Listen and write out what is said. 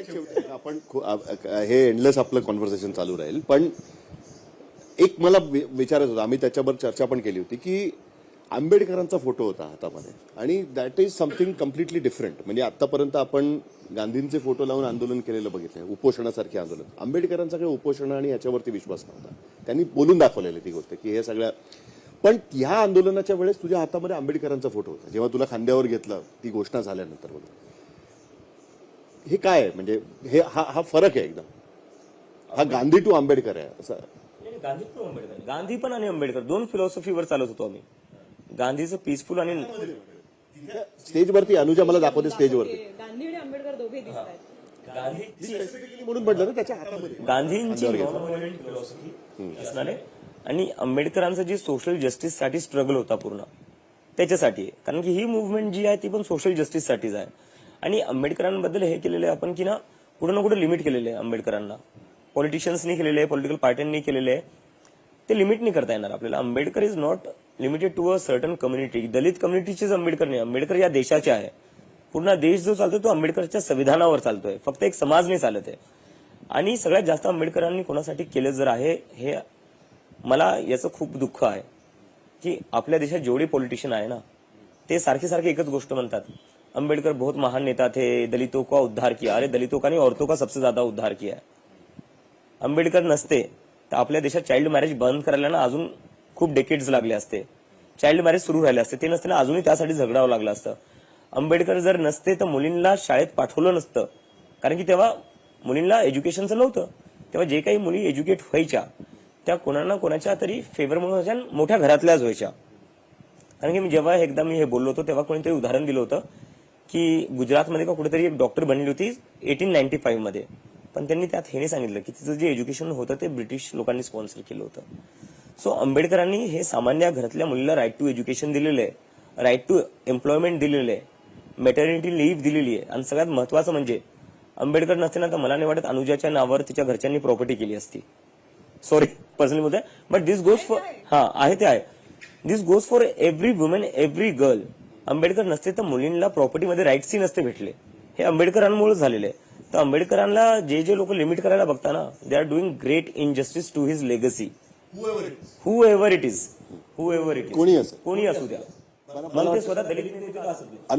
शेवटी आपण हे एंडलेस आपलं कॉन्व्हर्सेशन चालू राहील, पण एक मला विचारायचं होतं, आम्ही त्याच्यावर चर्चा पण केली होती की आंबेडकरांचा फोटो होता हातामध्ये आणि that is something completely different. म्हणजे आतापर्यंत आपण गांधींचे फोटो लावून आंदोलन केलेलं बघितलंय, उपोषणासारखे आंदोलन. आंबेडकरांचा काही उपोषण आणि याच्यावरती विश्वास नव्हता, त्यांनी बोलून दाखवलेली ती गोष्ट की हे सगळ्या. पण ह्या आंदोलनाच्या वेळेस तुझ्या हातामध्ये आंबेडकरांचा फोटो होता, जेव्हा तुला खांद्यावर घेतलं ती घोषणा झाल्यानंतर वगैरे. हे काय आहे म्हणजे हे हा फरक आहे एकदम, हा गांधी टू आंबेडकर आहे असं. गांधी टू आंबेडकर, गांधी पण आणि आंबेडकर दोन फिलॉसॉफीवर चालत होतो आम्ही. गांधीचं पीसफुल आणि स्टेजवरती अनुजा मला दाखवते स्टेजवरती गांधी आणि आंबेडकर दोघे दिसत आहेत. स्पेसिफिकली म्हणून म्हटलं ना त्याच्या हातामध्ये गांधींची फिलॉसॉफी असणारे आणि आंबेडकरांचं जे सोशल जस्टिस साठी स्ट्रगल होता पूर्ण त्याच्यासाठी आहे. कारण की ही मुवमेंट जी आहे ती पण सोशल जस्टिस साठीच आहे. आणि आंबेडकरांबद्दल हे केलेलं आहे आपण की ना कुठं ना कुठं लिमिट केलेलं आहे आंबेडकरांना. पॉलिटिशियन्सनी केलेले आहे, पॉलिटिकल पार्ट्यांनी केलेले आहे, ते लिमिट नाही करता येणार आपल्याला. Ambedkar is not limited to a certain community. Dalit कम्युनिटीचेच आंबेडकर नाही, आंबेडकर या देशाचे आहे. पूर्ण देश जो चालतोय तो आंबेडकरच्या संविधानावर चालतोय, फक्त एक समाज नाही चालत आहे. आणि सगळ्यात जास्त आंबेडकरांनी कोणासाठी केलं जर आहे हे मला याचं खूप दुःख आहे की आपल्या देशात जेवढे पॉलिटिशियन आहे ना ते सारखे सारखे एकच गोष्ट म्हणतात, अंबेडकर बहुत महान नेता थे, दलितों का उद्धार किया. अरे दलितों का नहीं, औरतों का सबसे ज्यादा उद्धार किया. आंबेडकर नसते तर आपल्या देशात चाइल्ड मॅरेज बंद करायला ना अजून खूप डेकेड्स लागले असते. चाइल्ड मॅरेज सुरू राहिले असते, ते नसते ना अजूनही त्यासाठी झगडावं लागलं असतं. आंबेडकर जर नसते तर मुलींना शाळेत पाठवलं नसतं, कारण की तेव्हा मुलींना एज्युकेशनचं नव्हतं. तेव्हा जे काही मुली एज्युकेट व्हायच्या त्या कोणा ना कोणाच्या तरी फेवर म्हणून मोठ्या घरातल्याच व्हायच्या. कारण की जेव्हा एकदा मी हे बोललो होतो तेव्हा कोणीतरी उदाहरण दिलं होतं की गुजरातमध्ये का कुठेतरी एक डॉक्टर बनली होती 1895 मध्ये, पण त्यांनी त्यात हे नाही सांगितलं की तिचं जे एज्युकेशन होतं ते ब्रिटिश लोकांनी स्पॉन्सर केलं होतं. सो आंबेडकरांनी हे सामान्य घरातल्या मुलीला राईट टू एज्युकेशन दिलेलं आहे, राईट टू एम्प्लॉयमेंट दिलेलं आहे, मेटर्निटी लिव्ह दिलेली आहे. आणि सगळ्यात महत्वाचं म्हणजे आंबेडकर नसते ना तर मला नाही वाटत अनुजाच्या नावावर तिच्या घरच्यांनी प्रॉपर्टी केली असती. सॉरी पर्सनली बोलतोय, बट दिस गोज फॉर आहे ते आहे, this goes for every women, every girl. Ambedkar नसते तर मुलींना प्रॉपर्टीमध्ये राईट्सही नसते भेटले. हे आंबेडकरांमुळे झालेले आहे. तर आंबेडकरांना जे जे लोक लिमिट करायला बघताना they are doing great injustice to his legacy. Whoever it is, कोणी असू द्या. मला ते स्वतः दलित असू द्या.